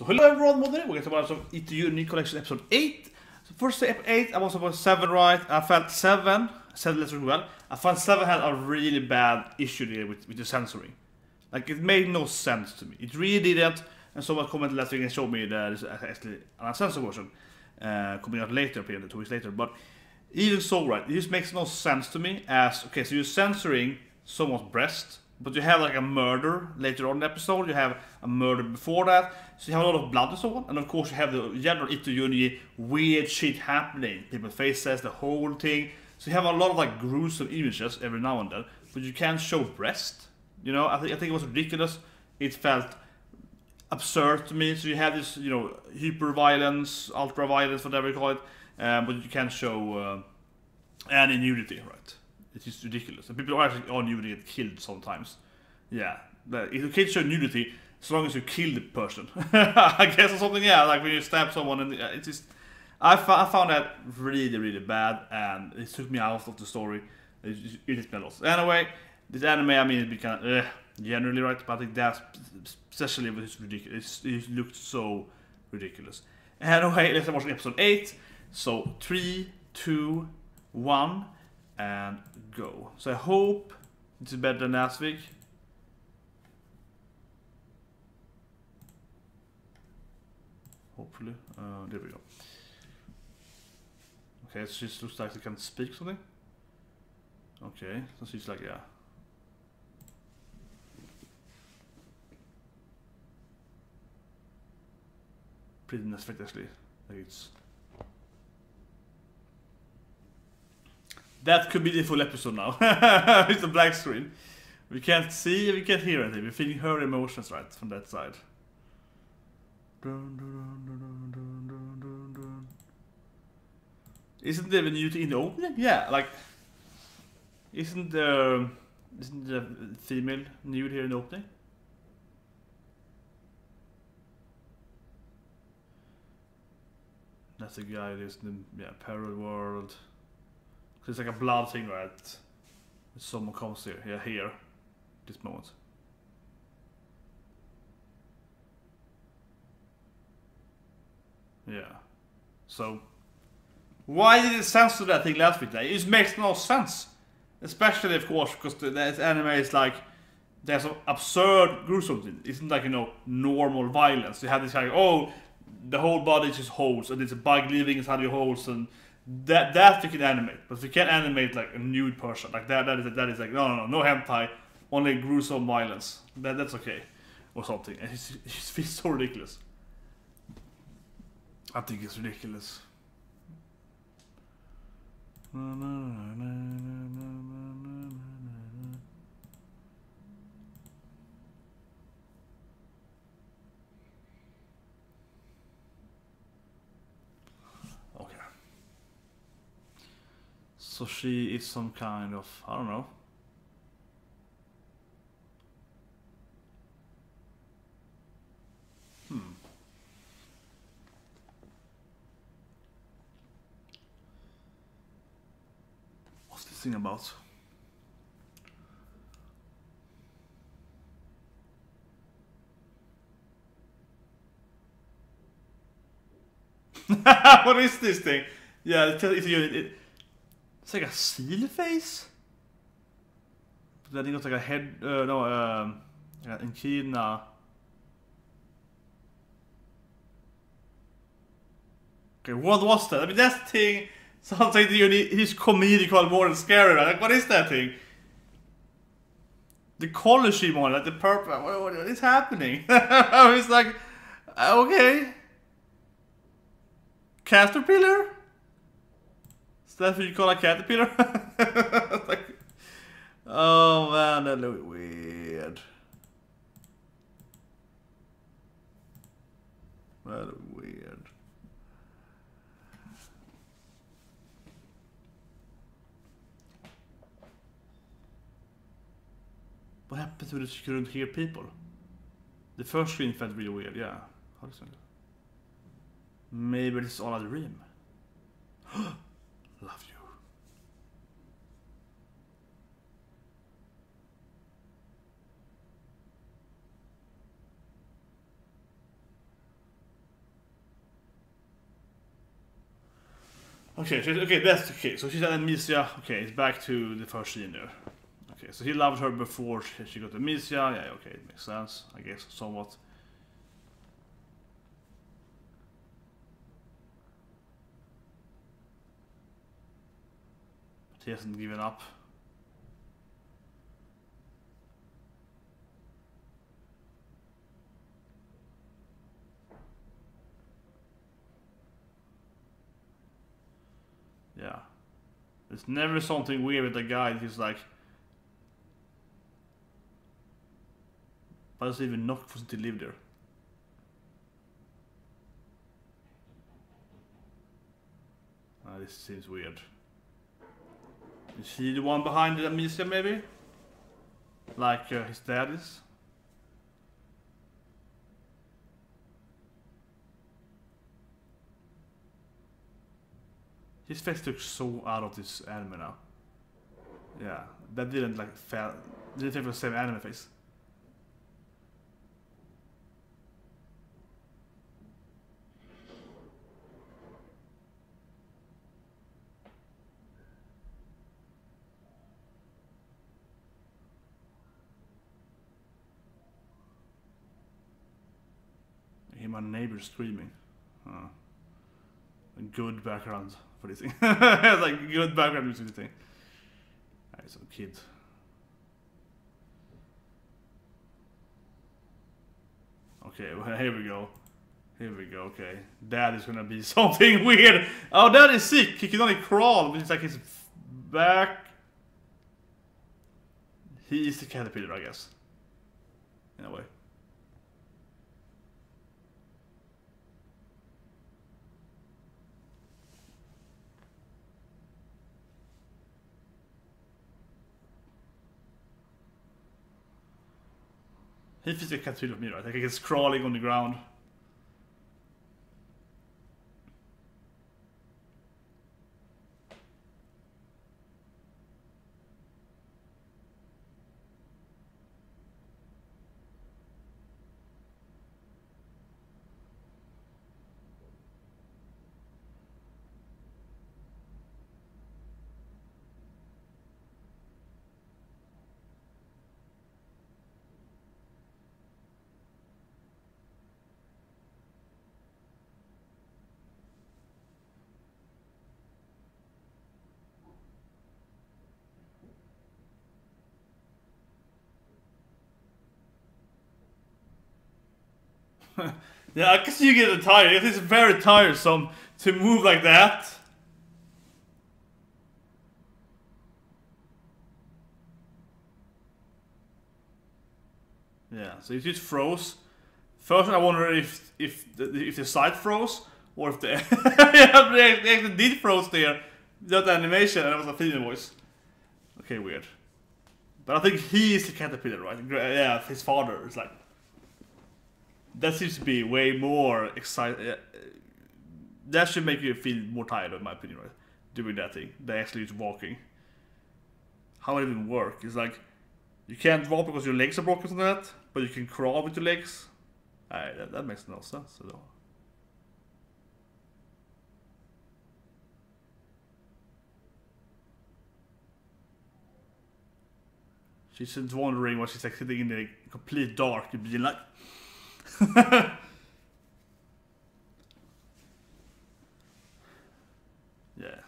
So hello everyone, Myrmonden. We're going to talk about some Ito Collection episode 8. So first episode 8, I was about 7 right. I felt 7, said less really well. I found 7 had a really bad issue there with the censoring. Like it made no sense to me. It really didn't. And someone commented last week and showed me that this is actually an uncensored version coming out later, apparently 2 weeks later. But even so, right, it just makes no sense to me as, okay, so you're censoring someone's breast, but you have like a murder later on in the episode, you have a murder before that, so you have a lot of blood and so on, and of course you have the general Ito weird shit happening, people's faces, the whole thing, so you have a lot of like gruesome images every now and then, but you can't show breast, you know. I think it was ridiculous, it felt absurd to me, so you have this, you know, hyper violence, ultra violence, whatever you call it, but you can't show any nudity, right? It's just ridiculous. And people are actually on nudity get killed sometimes. Yeah, you can't show nudity as long as you kill the person. I guess or something. Yeah, like when you stab someone, and it's just I found that really bad, and it took me out of the story. It hit me a lot. Anyway, this anime, I mean, it's kind of generally right, but I think that especially with this ridiculous. It looked so ridiculous. Anyway, let's watch episode 8. So 3, 2, 1. And go. So I hope it's better than last week. Hopefully. There we go. Okay, so she looks like she can speak something. Okay, so she's like, yeah. Pretty nice effect actually. Like it's... That could be the full episode now. It's a black screen. We can't see, we can't hear anything. We're feeling her emotions right from that side. Isn't there a nudity in the opening? Yeah, like isn't the female nude here in the opening? That's the guy who's in the parallel world. It's like a blood thing, right? Someone comes here, yeah, here, this moment. Yeah. So, why did it censor that thing last week? It just makes no sense. Especially, of course, because this anime is like, there's some absurd gruesome thing. It isn't like, you know, normal violence. You have this like, oh, the whole body is just holes, and there's a bug living inside your holes, and that you can animate, but if you can't animate like a nude person, like that is like no hentai, only gruesome violence. That's okay, or something. And it feels so ridiculous. I think it's ridiculous. So she is some kind of, I don't know. What's this thing about? What is this thing? Yeah, it's like a seal face? But I think it's like a head, Enokida. Okay, what was that? I mean, that thing sounds like he's comedical more than scary, right? Like, what is that thing? The color scheme on, like the purple, what is happening? I was like, okay. Caterpillar? That's what you call a caterpillar? Like, oh man, that looked weird. That looked weird. What happened to this? You couldn't hear people? The first screen felt really weird, yeah. How does that go? Maybe it's all a dream. Love you. Okay, that's okay. So she's had amnesia. Okay, it's back to the first scene there. Okay, so he loved her before she got amnesia. Yeah, okay, it makes sense, I guess, somewhat. But he hasn't given up. Yeah. There's never something weird with the guy. He's like, why does he even knock for him to live there? This seems weird. Is he the one behind the amnesia, maybe? Like his dad is? His face looks so out of this anime now. Yeah, that didn't like didn't have the same anime face. I hear my neighbor screaming. A good background for this thing. It's like good background music for this thing. Alright, some kid. Okay, well, here we go. Here we go, okay. Dad is gonna be something weird. Oh, Dad is sick. He can only crawl, but it's like his back. He is the caterpillar, I guess. In a way. He feels like a caterpillar of me, right? Like he's crawling on the ground. Yeah, I can see you get tired. It is very tiresome to move like that. Yeah, so it just froze. First, I wonder if the side froze or if the yeah, they actually did froze there. That animation and it was a female voice. Okay, weird. But I think he is the caterpillar, right? Yeah, his father is like. That seems to be way more exciting. That should make you feel more tired, in my opinion, right? Doing that thing. They actually just walking. How it even work? It's like you can't walk because your legs are broken, and that, but you can crawl with your legs. That makes no sense at all. She's just wondering what she's like sitting in the complete dark and being like. Yeah,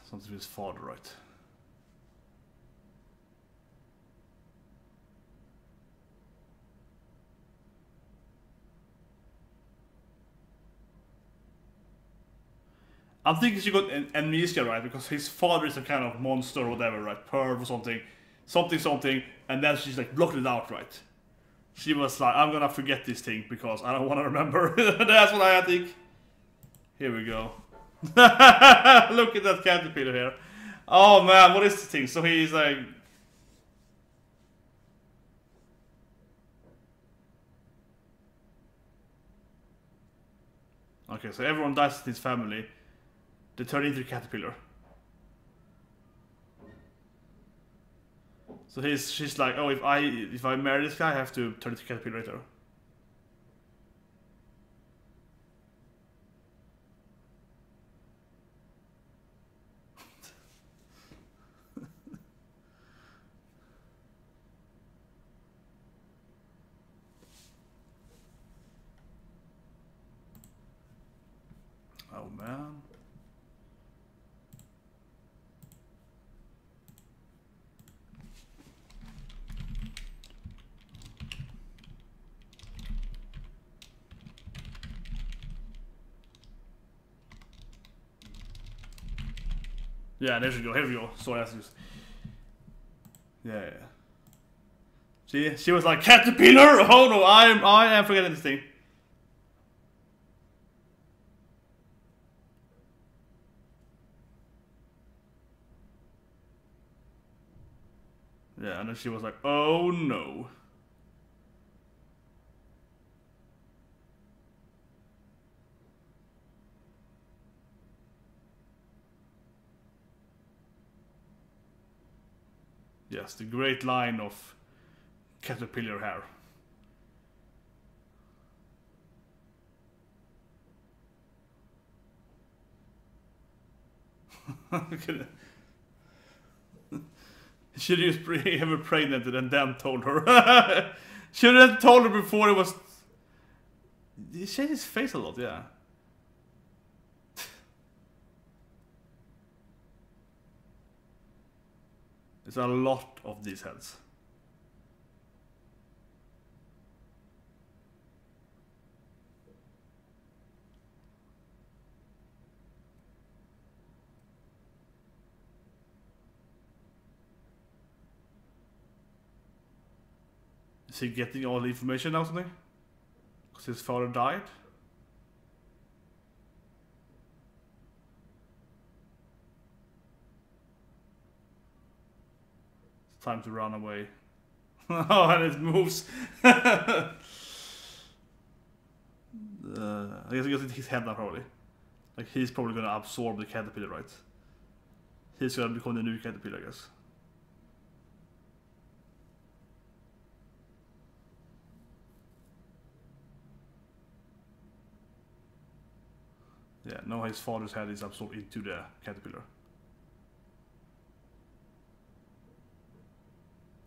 something with his father, right? I'm thinking she got amnesia, right? Because his father is a kind of monster or whatever, right? Perv or something. Something, and then she's like blocked it out, right? She was like, I'm gonna forget this thing because I don't want to remember. That's what I think. Here we go. Look at that caterpillar here. Oh man, what is this thing? So he's like... Okay, so everyone dies in his family. They turn into a caterpillar. So she's like, oh, if I marry this guy, I have to turn into a caterpillar later. Oh man. Yeah, there we go. Here we go. Sorry, that's just. Yeah. She was like caterpillar. Oh no, I am forgetting this thing. Yeah, and then she was like, oh no. Yes, the great line of caterpillar hair. Should have just have her pregnant and then told her. Should have told her before it was. He changed his face a lot, yeah. There's a lot of these heads. Is he getting all the information now, something? Because his father died? It's time to run away. Oh, and it moves. I guess it's his head now, probably. Like, he's probably gonna absorb the caterpillar, right? He's gonna become the new caterpillar, I guess. Yeah, now his father's head is absorbed into the caterpillar.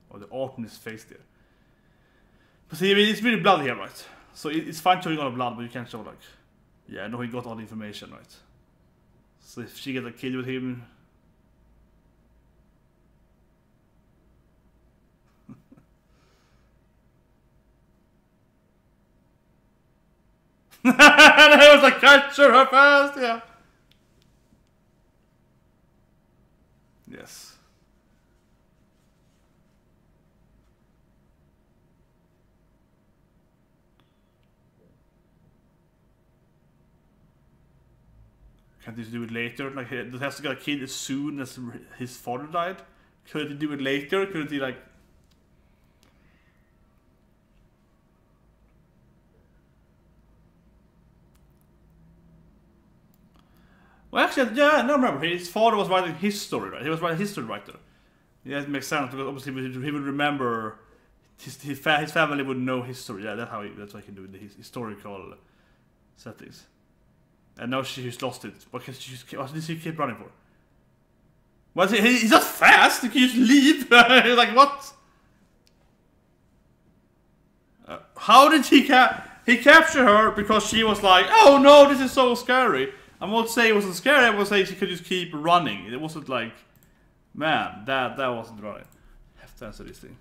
Oh, the art in his face there. But see, I mean, it's really bloody here, right? So it's fine showing all the blood, but you can't show, like... Yeah, no, he got all the information, right? So if she gets a kid with him... And I was like, capture her fast, yeah. Yes. Can't he do it later? Like, he has to get a kid as soon as his father died? Couldn't he do it later? Couldn't he, like... Well, actually, yeah, no, remember, his father was writing his story, right? He was writing history writer. Yeah, it makes sense, because obviously he would remember... His family would know history. Yeah, that's why he can do it, the historical settings. And now she's lost it. What does he keep running for? Well, he's not fast. He can just leave. Like, what? How did he capture her? Because she was like, oh no, this is so scary. I won't say it wasn't scary. I will say she could just keep running. It wasn't like, man, that wasn't right. I have to answer this thing.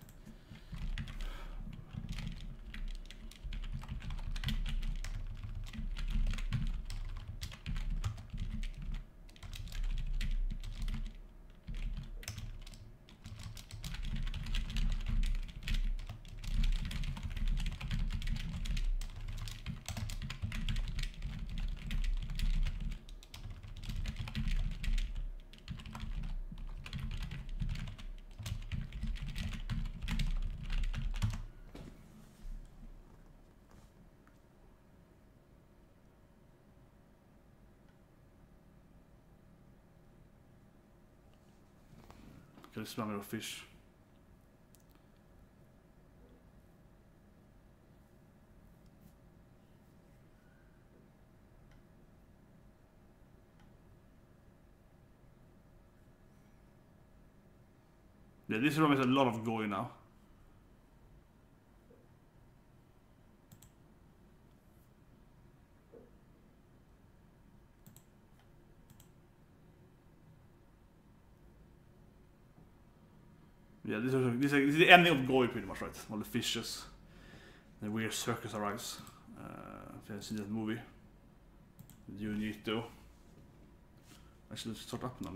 Could smell me of fish. Yeah, this room is a lot of going now. Yeah, this is the ending of Goy pretty much, right? All the fishes. The weird circus arrives. If you haven't seen that movie. You need to. Actually, let's start up now.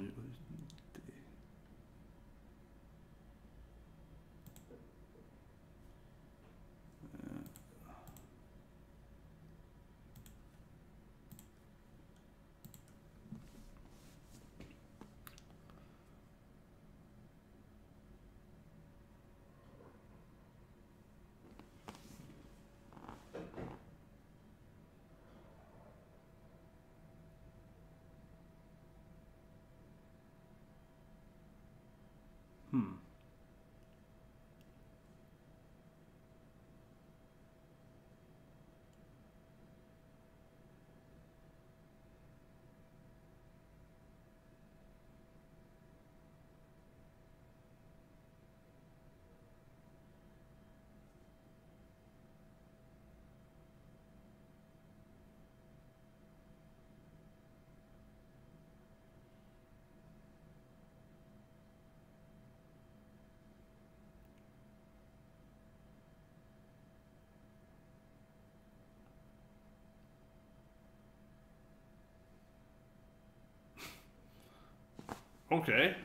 Okay.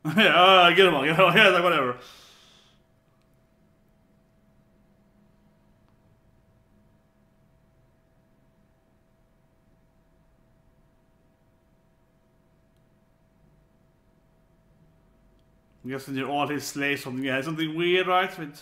Yeah, get him on. Yeah, like whatever. I'm guessing you're all his slaves. Something weird, right? With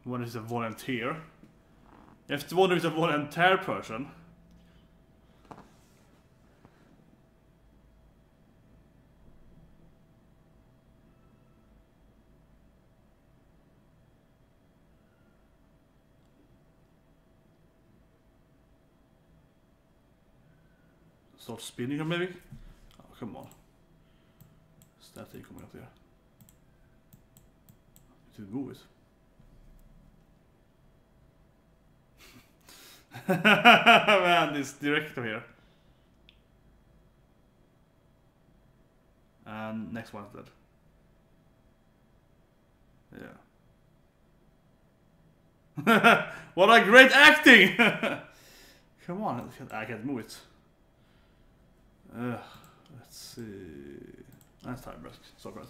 one is a volunteer. You have to wonder if it's a volunteer person. Start spinning her maybe? Oh, come on. Is that thing coming up there? To move it. Man, this director here. And next one's dead. Yeah. What a great acting! Come on, I can't move it. Let's see. Nice time, bro. So great.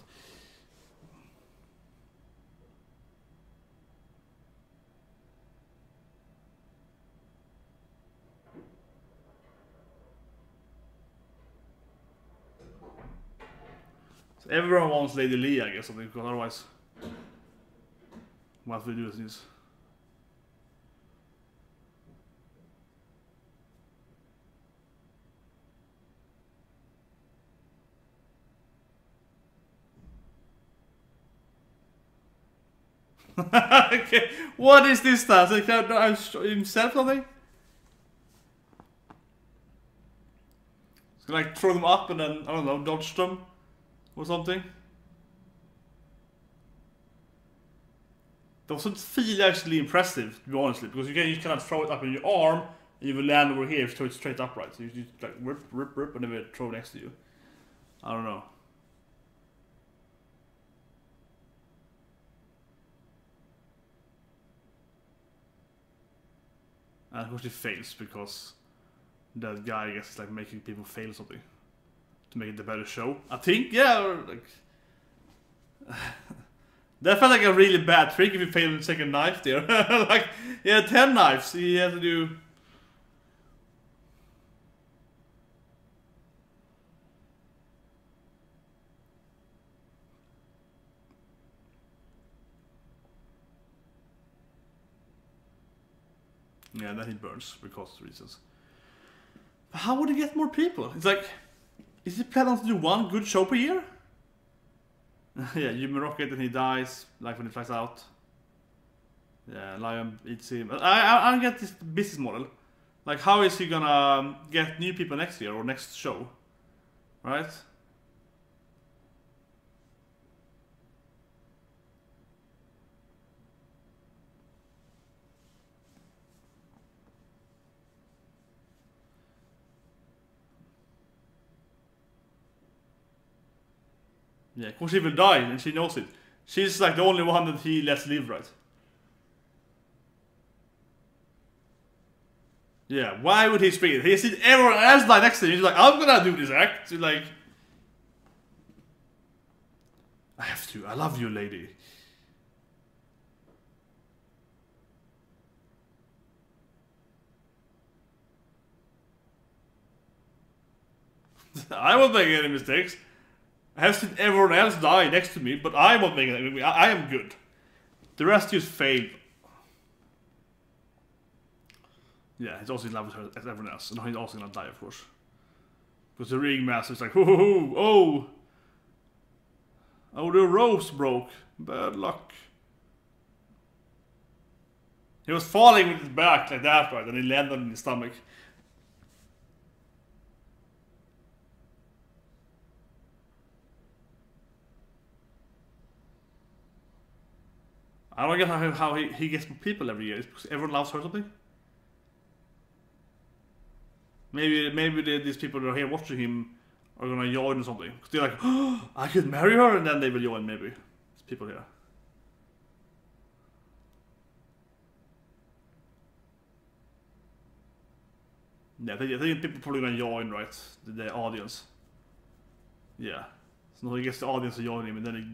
So everyone wants Lady Lee, I guess, because otherwise, what we do is this. Okay, what is this stuff? So can I show himself something? It's gonna like throw them up and then, I don't know, dodge them or something. Doesn't feel actually impressive, to be honest, because you cannot throw it up in your arm and you will land over here if you throw it straight upright. So you just like rip, rip, rip, and then it throw next to you. I don't know. And of course it fails because that guy, I guess, is like making people fail something to make it a better show. I think, yeah, or like that felt like a really bad trick if you fail in the second knife there. Like, yeah, 10 knives. He had to do. Yeah, then he burns because of reasons. How would he get more people? It's like, is he planning to do one good show per year? Yeah, you rocket and he dies, like when he flies out. Yeah, Lion eats him. I don't get this business model. Like, how is he gonna get new people next year or next show? Right? Yeah, of course she will die, and she knows it. She's like the only one that he lets live, right? Yeah, why would he speak it? He's seen everyone else die next to him. He's like, I'm gonna do this act. He's like, I have to. I love you, lady. I won't make any mistakes. I have seen everyone else die next to me, but I won't make any. I am good. The rest just failed. Yeah, he's also in love with her as everyone else, and he's also gonna die, of course. Because the ringmaster is like, oh, the ropes broke. Bad luck. He was falling with his back like that, right, and he landed in his stomach. I don't get how he gets people every year. It's because everyone loves her or something. Maybe these people that are here watching him are gonna join or something. Because they're like, oh, I could marry her, and then they will join. Maybe it's people here. Yeah, I think people are probably gonna join, right? The audience. Yeah. So he gets the audience to join him, and then he.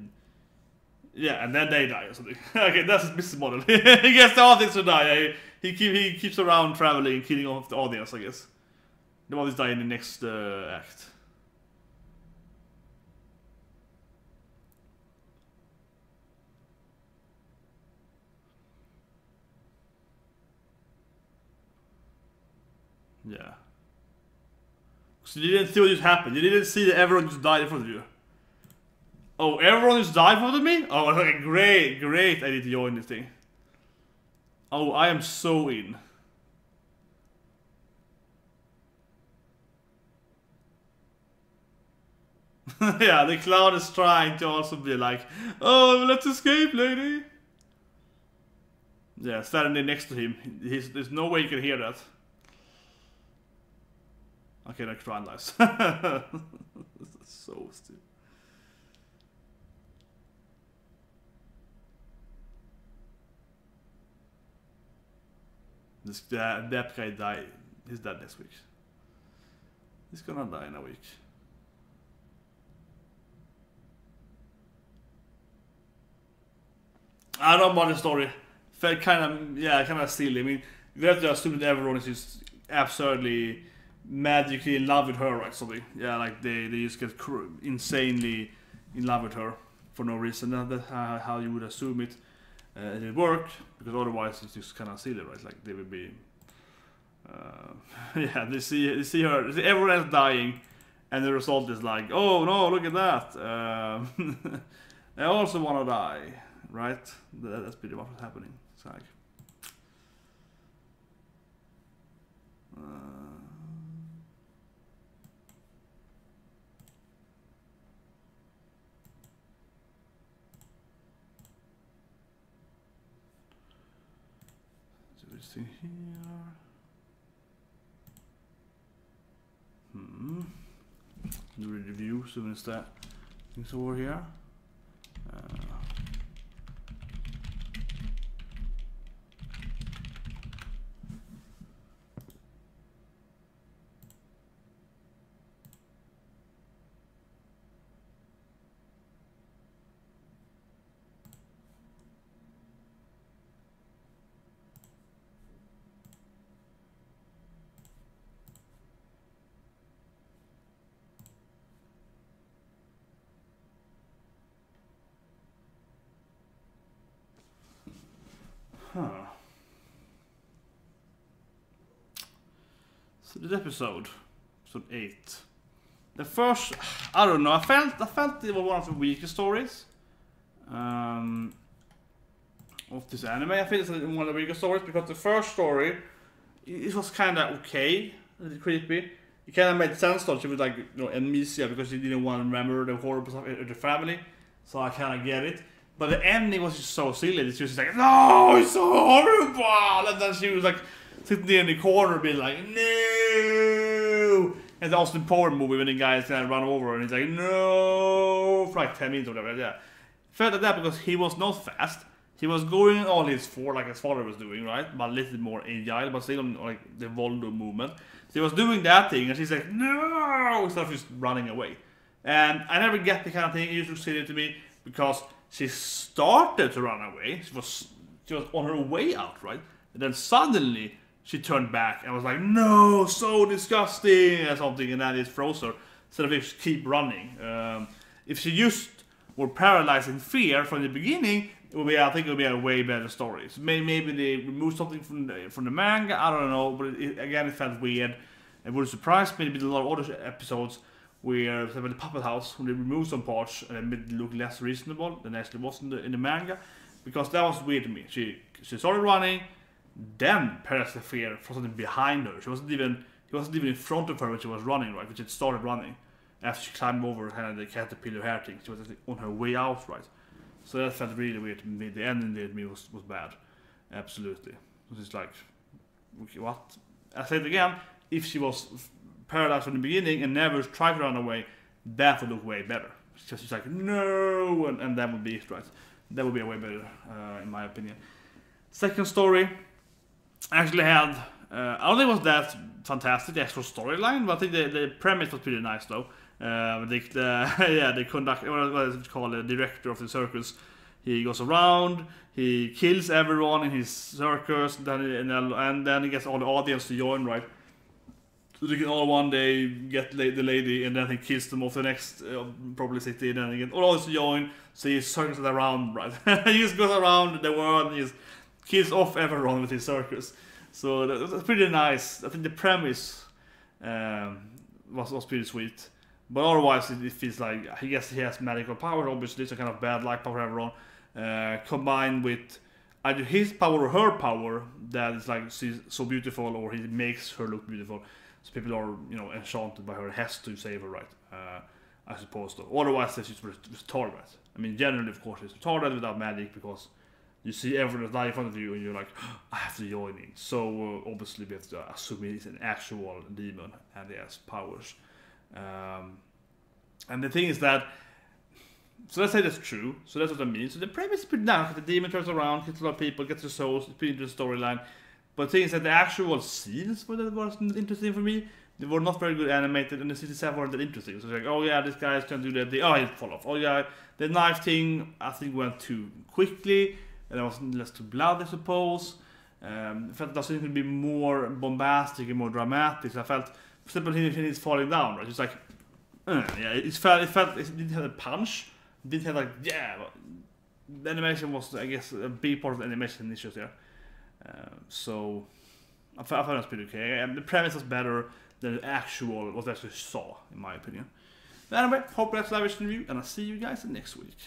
Yeah, and then they die or something. Okay, that's his business model. He gets the audience to die. He keeps around traveling and killing off the audience, I guess. The audience die in the next act. Yeah. So you didn't see what just happened. You didn't see that everyone just died in front of you. Oh, everyone just died in front of me? Oh, okay, great. I need to join this thing. Oh, I am so in. Yeah, the clown is trying to also be like, oh, let's escape, lady. Yeah, standing next to him. There's no way you can hear that. Okay, that clown lies. So stupid. That guy died. He's dead next week. He's gonna die in a week. I don't know about the story. Felt kind of silly. I mean, we have to assume that everyone is just absurdly, magically in love with her, right? Something. Yeah, like they just get insanely in love with her for no reason. That's how you would assume it. It will work, because otherwise it's just kind of silly, right? Like they would be, yeah. They see her, they see everyone else dying, and the result is like, oh no, look at that. I also want to die, right? That's pretty much what's happening. It's like, thing here. Do a review, so it's that things over here. So this episode 8. The first, I don't know. I felt it was one of the weaker stories of this anime. I feel it's one of the weaker stories because the first story it was kind of okay, a little creepy. It kind of made sense though. She was like, amnesia because she didn't want to remember the horrible stuff of the family. So I kind of get it. But the ending was just so silly. She was just like, no, it's so horrible. And then she was like sitting there in the corner being like, no. And the Austin Powers movie when the guy's gonna run over and he's like, no, for like 10 minutes or whatever. Yeah. Felt like that because he was not fast. He was going all his four like his father was doing, right? But a little more agile, but still on like the Voldo movement. So he was doing that thing and she's like, no, instead of just running away. And I never get the kind of thing it used to say to me because she started to run away. She was on her way out, right? And then suddenly she turned back and was like, no, so disgusting, or something, and then it froze her. Instead of just keep running. If she just were paralyzed in fear from the beginning, I think it would be a way better story. So maybe they removed something from the manga, I don't know, but again, it felt weird. It would surprise me. There a lot of other episodes where, say, the Puppet House, when they removed some parts and made it look less reasonable than it actually was in the manga, because that was weird to me. She started running, then paralyzed the fear for something behind her. He wasn't even in front of her when she was running, right? When she started running, after she climbed over kind of the caterpillar hair thing, she was on her way out, right? So that felt really weird to me. The ending to me was bad, absolutely. It was like, what? I said it again. If she was paralyzed from the beginning and never tried to run away, that would look way better. She's like, no, and that would be it, right? That would be a way better, in my opinion. Second story actually had, I don't think it was that fantastic, the actual storyline, but I think the premise was pretty nice though. The conductor, what is it called, the director of the circus, he goes around, he kills everyone in his circus, and then he gets all the audience to join, right? So they can all one day get the lady, and then he kills them off the next probably city, and then he gets all audience to join, so he circuses around, right? He just goes around the world and he just kills off everyone with his circus. So that's pretty nice. I think the premise was pretty sweet. But otherwise, it feels like, I guess he has magical power, obviously, so kind of bad luck power everyone, combined with either his power or her power, that is like, she's so beautiful, or he makes her look beautiful. So people are, enchanted by her, has to save her, right? I suppose, though. Otherwise, she's retarded. I mean, generally, of course, it's retarded without magic, because you see everyone that's lying in front of you, and you're like, I have to join in. So, obviously, we have to assume he's an actual demon, and he has powers. And the thing is that, so let's say that's true, so that's what I mean. So the premise is pretty nice, the demon turns around, kills a lot of people, gets their souls, it's pretty interesting storyline. But the thing is that the actual scenes were interesting for me. They were not very good animated, and the scenes weren't that interesting. So it's like, oh yeah, this guy's gonna do that, he'll fall off. Oh yeah, the knife thing, I think went too quickly, and there was less to blood, I suppose. I felt that scene could be more bombastic and more dramatic. So I felt, for example, he's falling down, right? It's like, it didn't have a punch, it didn't have like, but the animation was, I guess, a big part of the animation issues there. So I found it was pretty okay, and the premise was better than the actual, what I actually saw, in my opinion. But anyway, hope that's live review, and I'll see you guys next week.